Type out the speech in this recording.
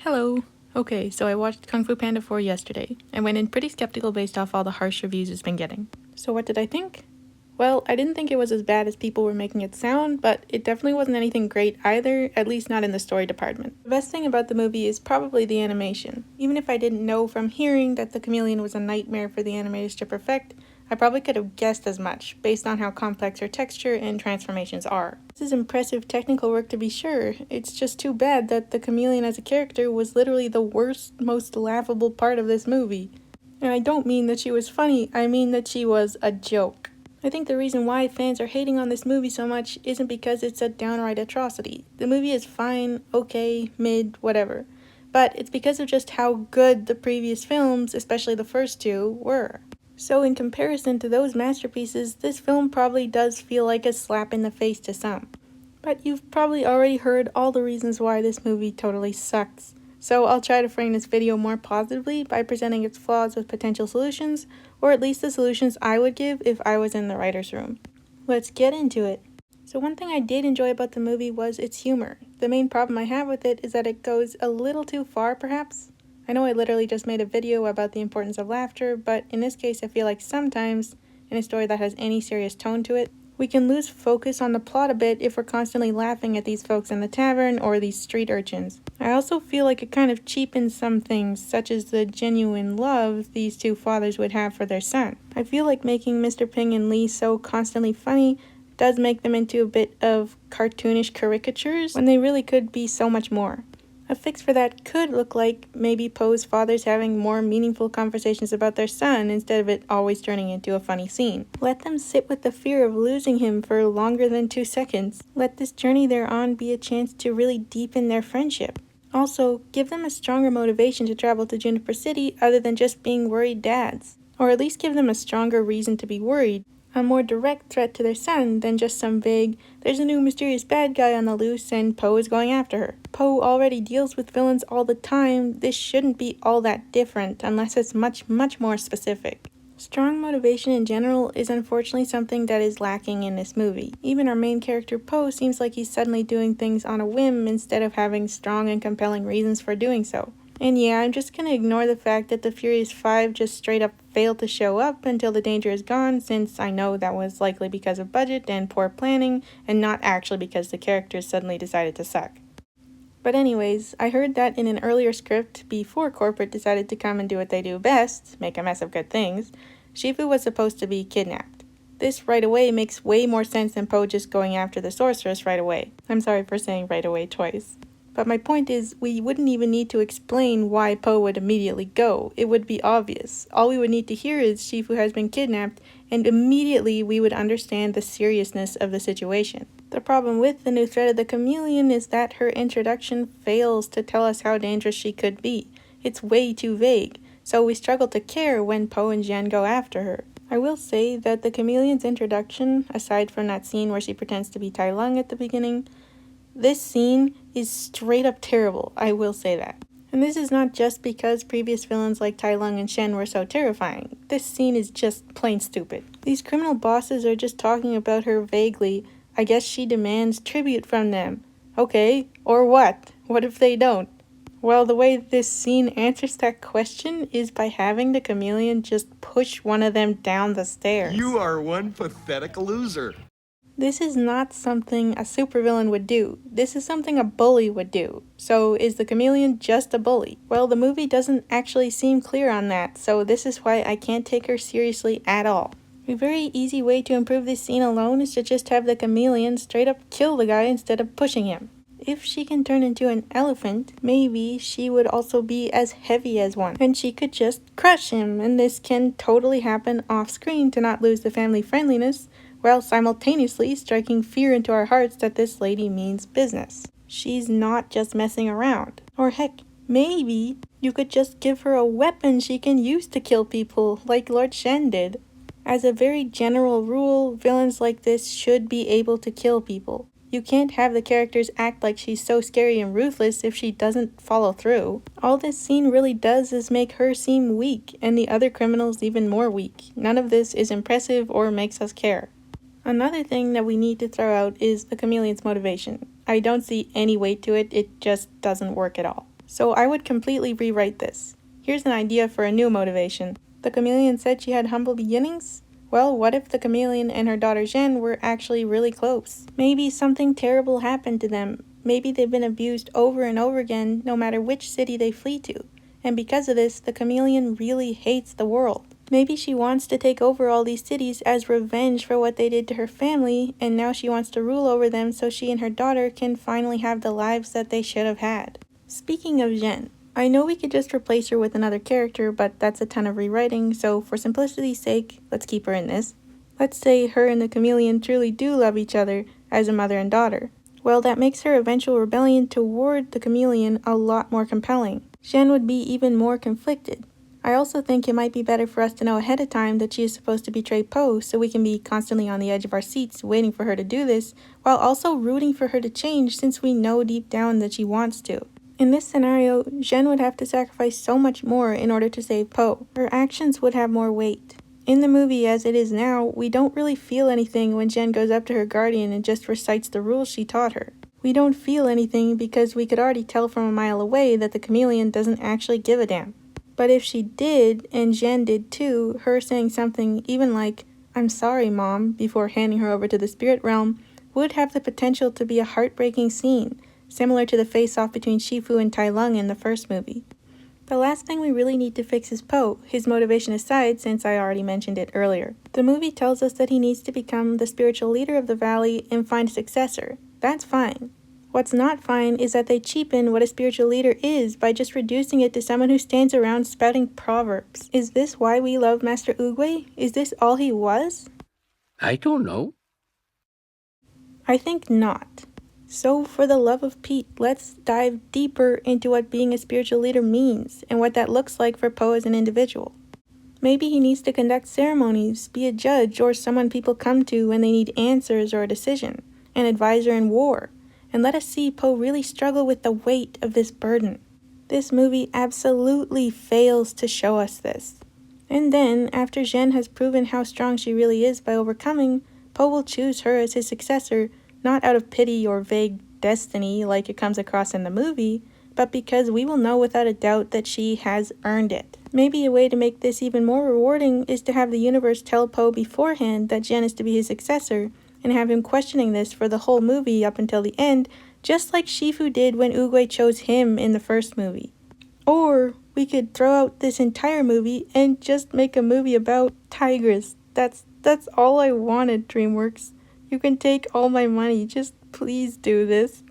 Hello. Okay, so I watched Kung Fu Panda 4 yesterday, and went in pretty skeptical based off all the harsh reviews it's been getting. So what did I think? Well, I didn't think it was as bad as people were making it sound, but it definitely wasn't anything great either, at least not in the story department. The best thing about the movie is probably the animation. Even if I didn't know from hearing that the chameleon was a nightmare for the animators to perfect, I probably could have guessed as much, based on how complex her texture and transformations are. This is impressive technical work to be sure, it's just too bad that the chameleon as a character was literally the worst, most laughable part of this movie. And I don't mean that she was funny, I mean that she was a joke. I think the reason why fans are hating on this movie so much isn't because it's a downright atrocity. The movie is fine, okay, mid, whatever. But it's because of just how good the previous films, especially the first two, were. So in comparison to those masterpieces, this film probably does feel like a slap in the face to some. But you've probably already heard all the reasons why this movie totally sucks. So I'll try to frame this video more positively by presenting its flaws with potential solutions, or at least the solutions I would give if I was in the writer's room. Let's get into it. So one thing I did enjoy about the movie was its humor. The main problem I have with it is that it goes a little too far, perhaps. I know I literally just made a video about the importance of laughter, but in this case I feel like sometimes, in a story that has any serious tone to it, we can lose focus on the plot a bit if we're constantly laughing at these folks in the tavern or these street urchins. I also feel like it kind of cheapens some things, such as the genuine love these two fathers would have for their son. I feel like making Mr. Ping and Lee so constantly funny does make them into a bit of cartoonish caricatures when they really could be so much more. A fix for that could look like maybe Poe's fathers having more meaningful conversations about their son instead of it always turning into a funny scene. Let them sit with the fear of losing him for longer than 2 seconds. Let this journey they're on be a chance to really deepen their friendship. Also, give them a stronger motivation to travel to Juniper City other than just being worried dads. Or at least give them a stronger reason to be worried. A more direct threat to their son than just some vague, there's a new mysterious bad guy on the loose and Poe is going after her. Poe already deals with villains all the time, this shouldn't be all that different unless it's much more specific. Strong motivation in general is unfortunately something that is lacking in this movie. Even our main character Poe seems like he's suddenly doing things on a whim instead of having strong and compelling reasons for doing so. And yeah, I'm just gonna ignore the fact that the Furious 5 just straight up failed to show up until the danger is gone, since I know that was likely because of budget and poor planning, and not actually because the characters suddenly decided to suck. But anyways, I heard that in an earlier script, before corporate decided to come and do what they do best, make a mess of good things, Shifu was supposed to be kidnapped. This right away makes way more sense than Poe just going after the sorceress right away. I'm sorry for saying right away twice. But my point is, we wouldn't even need to explain why Poe would immediately go. It would be obvious. All we would need to hear is Shifu has been kidnapped, and immediately we would understand the seriousness of the situation. The problem with the new threat of the chameleon is that her introduction fails to tell us how dangerous she could be. It's way too vague, so we struggle to care when Poe and Jen go after her. I will say that the chameleon's introduction, aside from that scene where she pretends to be Tai Lung at the beginning, this scene is straight up terrible, I will say that. And this is not just because previous villains like Tai Lung and Shen were so terrifying. This scene is just plain stupid. These criminal bosses are just talking about her vaguely. I guess she demands tribute from them. Okay, or what? What if they don't? Well, the way this scene answers that question is by having the chameleon just push one of them down the stairs. You are one pathetic loser. This is not something a supervillain would do. This is something a bully would do. So is the chameleon just a bully? Well, the movie doesn't actually seem clear on that, so this is why I can't take her seriously at all. A very easy way to improve this scene alone is to just have the chameleon straight up kill the guy instead of pushing him. If she can turn into an elephant, maybe she would also be as heavy as one, and she could just crush him, and this can totally happen off screen to not lose the family friendliness, while simultaneously striking fear into our hearts that this lady means business. She's not just messing around. Or heck, maybe you could just give her a weapon she can use to kill people, like Lord Shen did. As a very general rule, villains like this should be able to kill people. You can't have the characters act like she's so scary and ruthless if she doesn't follow through. All this scene really does is make her seem weak, and the other criminals even more weak. None of this is impressive or makes us care. Another thing that we need to throw out is the chameleon's motivation. I don't see any weight to it, it just doesn't work at all. So I would completely rewrite this. Here's an idea for a new motivation. The chameleon said she had humble beginnings? Well, what if the chameleon and her daughter Jen were actually really close? Maybe something terrible happened to them. Maybe they've been abused over and over again, no matter which city they flee to. And because of this, the chameleon really hates the world. Maybe she wants to take over all these cities as revenge for what they did to her family, and now she wants to rule over them so she and her daughter can finally have the lives that they should have had. Speaking of Jen, I know we could just replace her with another character, but that's a ton of rewriting, so for simplicity's sake, let's keep her in this. Let's say her and the chameleon truly do love each other as a mother and daughter. Well, that makes her eventual rebellion toward the chameleon a lot more compelling. Jen would be even more conflicted. I also think it might be better for us to know ahead of time that she is supposed to betray Po, so we can be constantly on the edge of our seats waiting for her to do this, while also rooting for her to change since we know deep down that she wants to. In this scenario, Jen would have to sacrifice so much more in order to save Po. Her actions would have more weight. In the movie as it is now, we don't really feel anything when Jen goes up to her guardian and just recites the rules she taught her. We don't feel anything because we could already tell from a mile away that the chameleon doesn't actually give a damn. But if she did, and Jen did too, her saying something even like, "I'm sorry, Mom," before handing her over to the spirit realm, would have the potential to be a heartbreaking scene, similar to the face-off between Shifu and Tai Lung in the first movie. The last thing we really need to fix is Po, his motivation aside since I already mentioned it earlier. The movie tells us that he needs to become the spiritual leader of the valley and find a successor. That's fine. What's not fine is that they cheapen what a spiritual leader is by just reducing it to someone who stands around spouting proverbs. Is this why we love Master Oogway? Is this all he was? I don't know. I think not. So for the love of Pete, let's dive deeper into what being a spiritual leader means and what that looks like for Po as an individual. Maybe he needs to conduct ceremonies, be a judge or someone people come to when they need answers or a decision, an advisor in war, and let us see Po really struggle with the weight of this burden. This movie absolutely fails to show us this. And then, after Jen has proven how strong she really is by overcoming, Po will choose her as his successor, not out of pity or vague destiny like it comes across in the movie, but because we will know without a doubt that she has earned it. Maybe a way to make this even more rewarding is to have the universe tell Po beforehand that Jen is to be his successor, and have him questioning this for the whole movie up until the end, just like Shifu did when Oogway chose him in the first movie. Or we could throw out this entire movie and just make a movie about Tigress. That's all I wanted, DreamWorks. You can take all my money, just please do this.